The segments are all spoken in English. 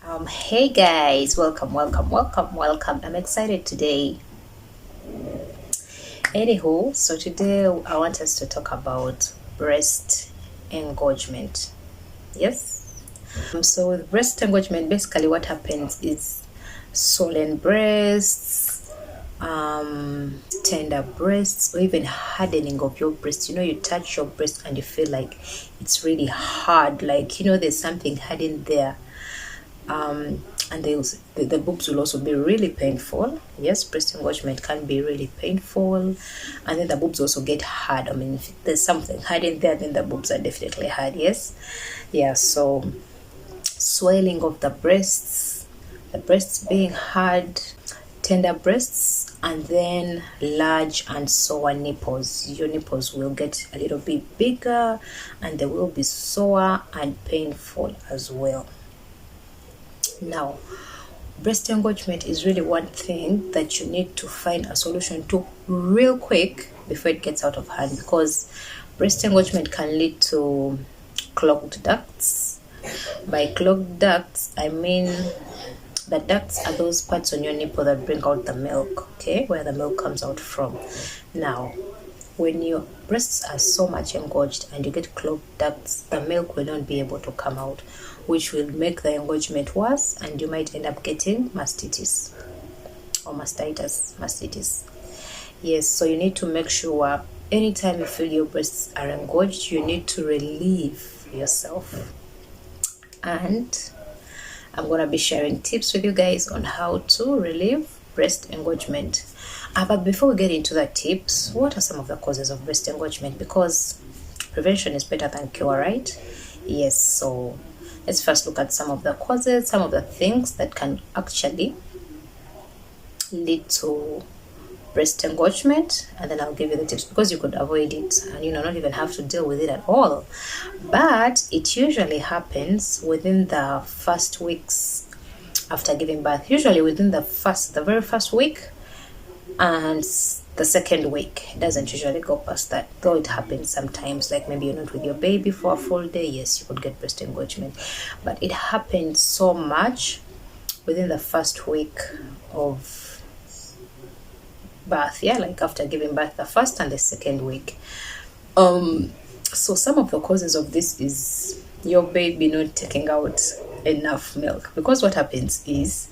Hey guys, welcome. I'm excited today. Anywho, so today I want us to talk about breast engorgement. Yes. So with breast engorgement, basically what happens is swollen breasts, tender breasts, or even hardening of your breast. You touch your breast and you feel like it's really hard, like there's something hiding there. And the boobs will also be really painful. Yes, breast engorgement can be really painful, and then the boobs also get hard. I mean, if there's something hiding there, then the boobs are definitely hard. Yes, yeah. So swelling of the breasts being hard, tender breasts, and then large and sore nipples. Your nipples will get a little bit bigger, and they will be sore and painful as well. Now, breast engorgement is really one thing that you need to find a solution to real quick before it gets out of hand, because breast engorgement can lead to clogged ducts. By clogged ducts, I mean the ducts are those parts on your nipple that bring out the milk, okay, where the milk comes out from. Now, when your breasts are so much engorged and you get clogged ducts, the milk will not be able to come out, which will make the engorgement worse, and you might end up getting mastitis or mastitis. Yes, so you need to make sure anytime you feel your breasts are engorged, you need to relieve yourself. And I'm going to be sharing tips with you guys on how to relieve breast engorgement. But before we get into the tips, what are some of the causes of breast engorgement? Because prevention is better than cure, right? Yes, so let's first look at some of the causes, some of the things that can actually lead to breast engorgement, and then I'll give you the tips, because you could avoid it and not even have to deal with it at all. But it usually happens within the first weeks after giving birth, usually within the very first week and the second week. It doesn't usually go past that, though it happens sometimes, like maybe you're not with your baby for a full day. Yes, you could get breast engorgement, but it happens so much within the first week of birth, like after giving birth, the first and the second week. So some of the causes of this is your baby not taking out enough milk, because what happens is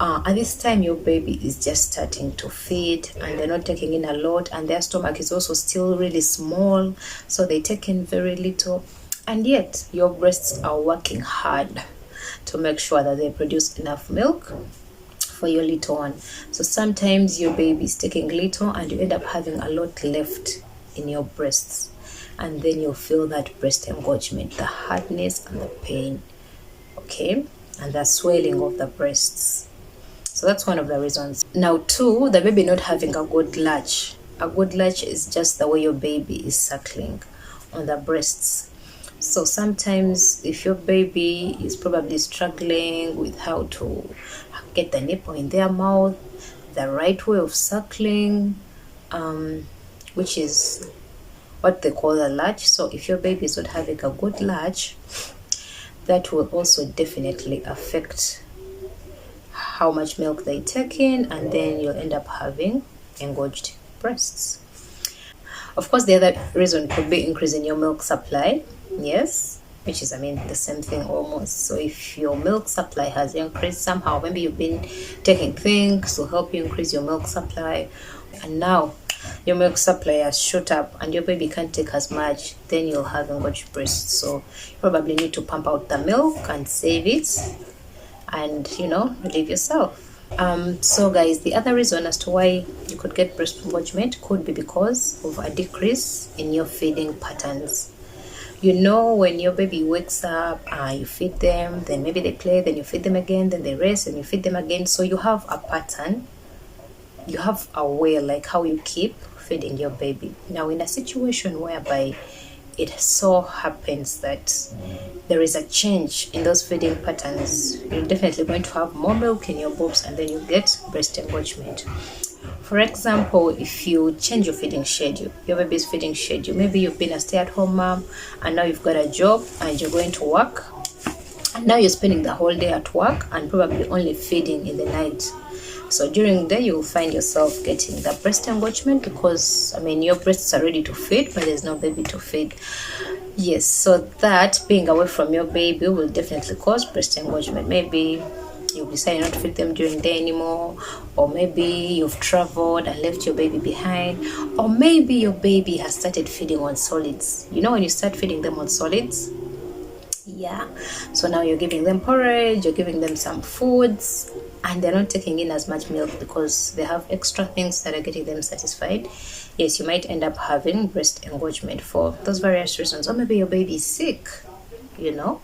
at this time your baby is just starting to feed and they're not taking in a lot, and their stomach is also still really small, so they take in very little, and yet your breasts are working hard to make sure that they produce enough milk for your little one. So sometimes your baby is taking little and you end up having a lot left in your breasts, and then you'll feel that breast engorgement, the hardness and the pain, okay, and the swelling of the breasts. So that's one of the reasons. Now, two, the baby not having a good latch. A good latch is just the way your baby is suckling on the breasts. So sometimes if your baby is probably struggling with how to get the nipple in their mouth, the right way of suckling, which is what they call a latch. So if your baby is not having a good latch, that will also definitely affect how much milk they take in, and then you'll end up having engorged breasts. Of course, the other reason could be increase in your milk supply. Yes, which is, the same thing almost. So if your milk supply has increased somehow, maybe you've been taking things to help you increase your milk supply, and now your milk supply has shot up and your baby can't take as much, then you'll have engorged breasts. So you probably need to pump out the milk and save it, and relieve yourself. So guys, the other reason as to why you could get breast engorgement could be because of a decrease in your feeding patterns. When your baby wakes up, you feed them, then maybe they play, then you feed them again, then they rest, and you feed them again. So you have a pattern, you have a way, like how you keep feeding your baby. Now, in a situation whereby it so happens that there is a change in those feeding patterns, you're definitely going to have more milk in your boobs, and then you get breast engorgement. For example, if you change your feeding schedule, your baby's feeding schedule, maybe you've been a stay-at-home mom and now you've got a job and you're going to work, Now you're spending the whole day at work and probably only feeding in the night. So during the day, you'll find yourself getting the breast engorgement because, I mean, your breasts are ready to feed, but there's no baby to feed. Yes, so that being away from your baby will definitely cause breast engorgement. Maybe you'll decide not to feed them during the day anymore, or maybe you've traveled and left your baby behind, or maybe your baby has started feeding on solids. You know, when you start feeding them on solids, yeah, so now you're giving them porridge, you're giving them some foods, and they're not taking in as much milk because they have extra things that are getting them satisfied. Yes, you might end up having breast engorgement for those various reasons. Or maybe your baby is sick, you know,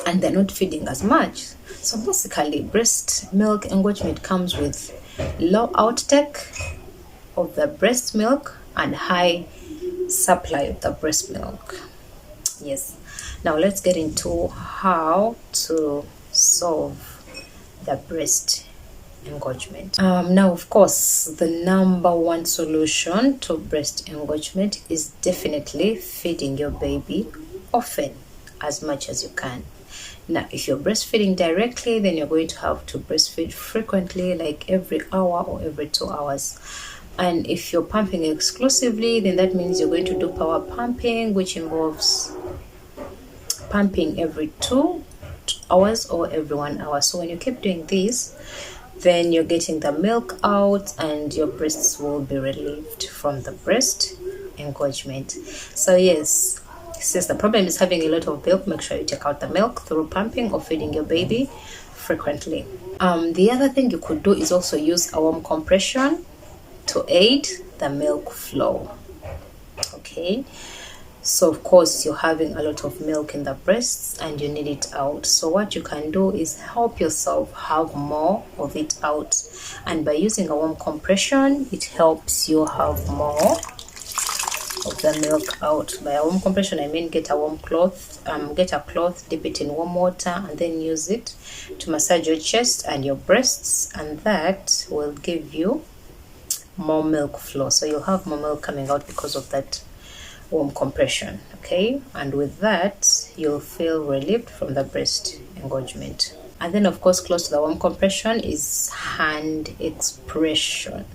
and they're not feeding as much. So basically, breast milk engorgement comes with low outtake of the breast milk and high supply of the breast milk. Yes, now let's get into how to solve the breast engorgement. Now, of course, the number one solution to breast engorgement is definitely feeding your baby often, as much as you can. Now, if you're breastfeeding directly, then you're going to have to breastfeed frequently, like every hour or every 2 hours. And if you're pumping exclusively, then that means you're going to do power pumping, which involves pumping every 2 hours or every 1 hour. So when you keep doing this, then you're getting the milk out and your breasts will be relieved from the breast engorgement. So yes, since the problem is having a lot of milk, make sure you take out the milk through pumping or feeding your baby frequently. The other thing you could do is also use a warm compression to aid the milk flow. Okay, so of course you're having a lot of milk in the breasts and you need it out. So what you can do is help yourself have more of it out, and by using a warm compression, it helps you have more of the milk out. By a warm compression, I mean get a warm cloth, get a cloth, dip it in warm water, and then use it to massage your chest and your breasts, and that will give you more milk flow. So you'll have more milk coming out because of that warm compression. Okay, and with that you'll feel relieved from the breast engorgement. And then of course, close to the warm compression is hand expression.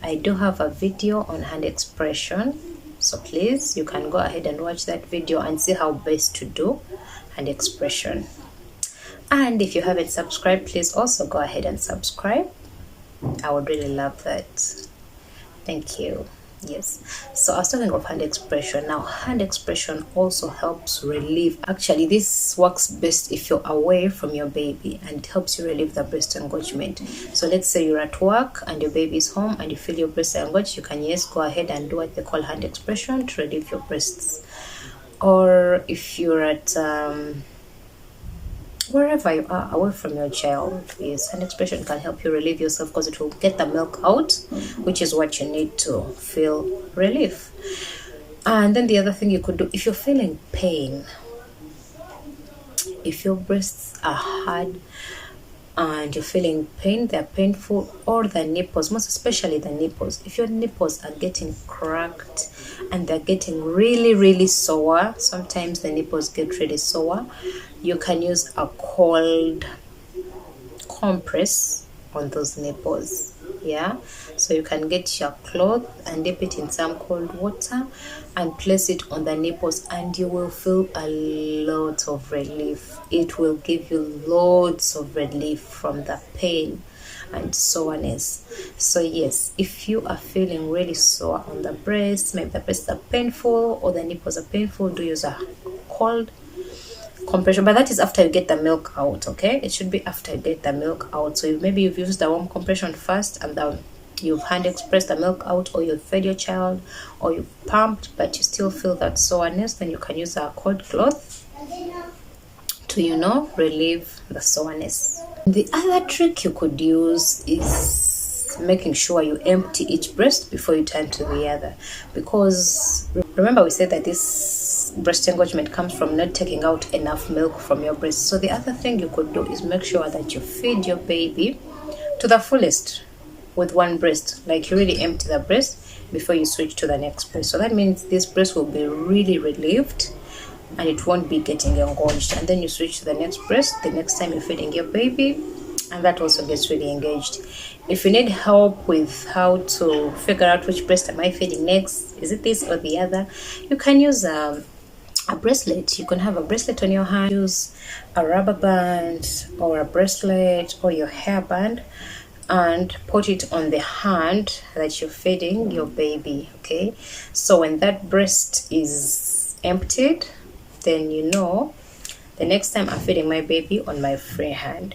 I do have a video on hand expression, so please, you can go ahead and watch that video and see how best to do hand expression. And if you haven't subscribed, please also go ahead and subscribe. I would really love that. Thank you. Yes, so I was talking of hand expression. Now, hand expression also helps relieve. Actually, this works best if you're away from your baby, and it helps you relieve the breast engorgement. So let's say you're at work and your baby is home and you feel your breast engorged. You can, yes, go ahead and do what they call hand expression to relieve your breasts. Or if you're at wherever you are away from your child, yes, hand expression can help you relieve yourself because it will get the milk out, which is what you need to feel relief. And then the other thing you could do, if you're feeling pain, if your breasts are hard and you're feeling pain, they're painful, or the nipples, most especially the nipples, if your nipples are getting cracked and they're getting really sore, sometimes the nipples get really sore, you can use a cold compress on those nipples. Yeah, so you can get your cloth and dip it in some cold water and place it on the nipples, and you will feel a lot of relief. It will give you loads of relief from the pain and soreness. So yes, if you are feeling really sore on the breast, maybe the breasts are painful or the nipples are painful, do use a cold compression, but that is after you get the milk out. Okay, it should be after you get the milk out. So maybe you've used the warm compression first and then you've hand expressed the milk out, or you've fed your child, or you've pumped but you still feel that soreness, then you can use a cold cloth to, you know, relieve the soreness. The other trick you could use is making sure you empty each breast before you turn to the other, because remember we said that this breast engorgement comes from not taking out enough milk from your breast. So the other thing you could do is make sure that you feed your baby to the fullest with one breast, like you really empty the breast before you switch to the next breast. So that means this breast will be really relieved and it won't be getting engorged. And then you switch to the next breast the next time you're feeding your baby, and that also gets really engaged. If you need help with how to figure out which breast am I feeding next, is it this or the other, you can use a bracelet. You can have a bracelet on your hand, use a rubber band or a bracelet or your hairband, and put it on the hand that you're feeding your baby. Okay, so when that breast is emptied, then you know the next time I'm feeding my baby on my free hand.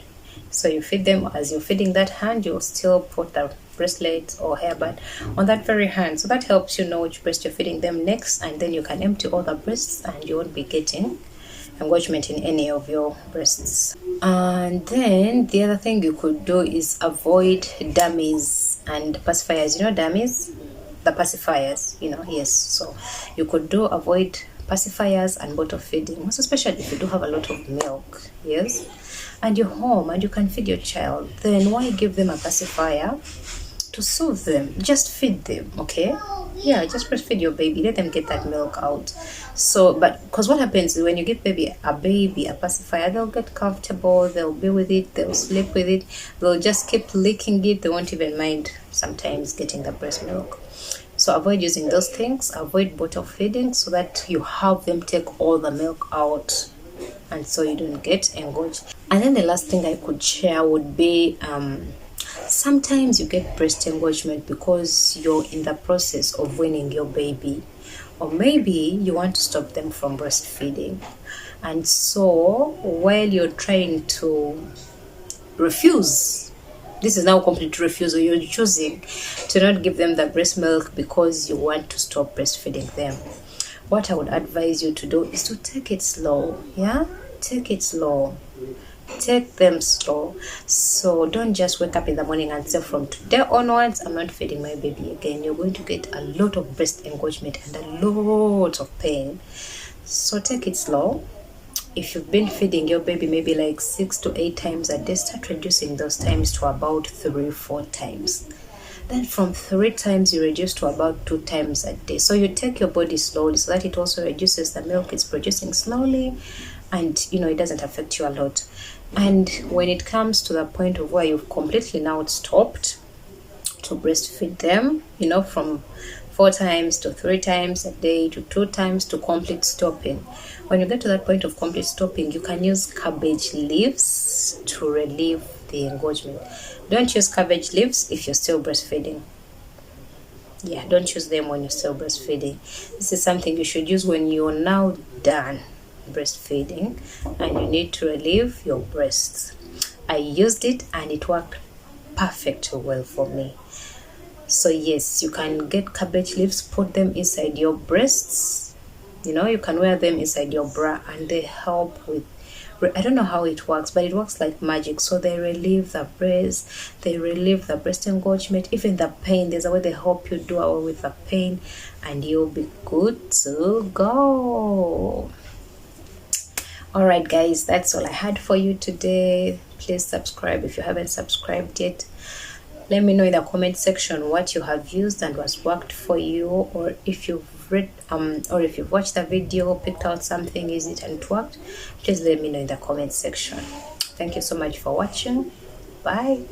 So you feed them, as you're feeding that hand, you'll still put the bracelet or hairband on that very hand. So that helps you know which breast you're feeding them next, and then you can empty all the breasts and you won't be getting engorgement in any of your breasts. And then the other thing you could do is avoid dummies and pacifiers. You know dummies? The pacifiers, yes. So you could do avoid pacifiers and bottle feeding, most especially if you do have a lot of milk, yes, and you're home and you can feed your child. Then why give them a pacifier to soothe them? Just feed them, okay? Yeah, just breastfeed your baby, let them get that milk out. So but because what happens is when you give baby a pacifier, they'll get comfortable, they'll be with it, they'll sleep with it, they'll just keep licking it, they won't even mind sometimes getting the breast milk. So avoid using those things, avoid bottle feeding, so that you have them take all the milk out and so you don't get engorged. And then the last thing I could share would be sometimes you get breast engorgement because you're in the process of weaning your baby, or maybe you want to stop them from breastfeeding, and so while you're trying to refuse, this is now complete refusal, you're choosing to not give them the breast milk because you want to stop breastfeeding them. What I would advise you to do is to take it slow. Yeah, take it slow, take them slow. So don't just wake up in the morning and say, from today onwards I'm not feeding my baby again. You're going to get a lot of breast engorgement and a lot of pain. So take it slow. If you've been feeding your baby maybe like 6 to 8 times a day, start reducing those times to about 3-4 times. Then from 3 times you reduce to about 2 times a day. So you take your body slowly so that it also reduces the milk it's producing slowly, and it doesn't affect you a lot. And when it comes to the point of where you've completely now stopped to breastfeed them, from 4 times to 3 times a day to 2 times to complete stopping. When you get to that point of complete stopping, you can use cabbage leaves to relieve the engorgement. Don't use cabbage leaves if you're still breastfeeding. Yeah, don't use them when you're still breastfeeding. This is something you should use when you're now done breastfeeding and you need to relieve your breasts. I used it and it worked perfectly well for me. So yes, you can get cabbage leaves, put them inside your breasts. You can wear them inside your bra, and they help with, I don't know how it works, but it works like magic. So they relieve the breast, they relieve the breast engorgement, even the pain. There's a way they help you do away with the pain, and you'll be good to go. All right, guys, that's all I had for you today. Please subscribe if you haven't subscribed yet. Let me know in the comment section what you have used and what's worked for you, or if you've read or if you've watched the video, picked out something, used it and it worked. Please let me know in the comment section. Thank you so much for watching. Bye.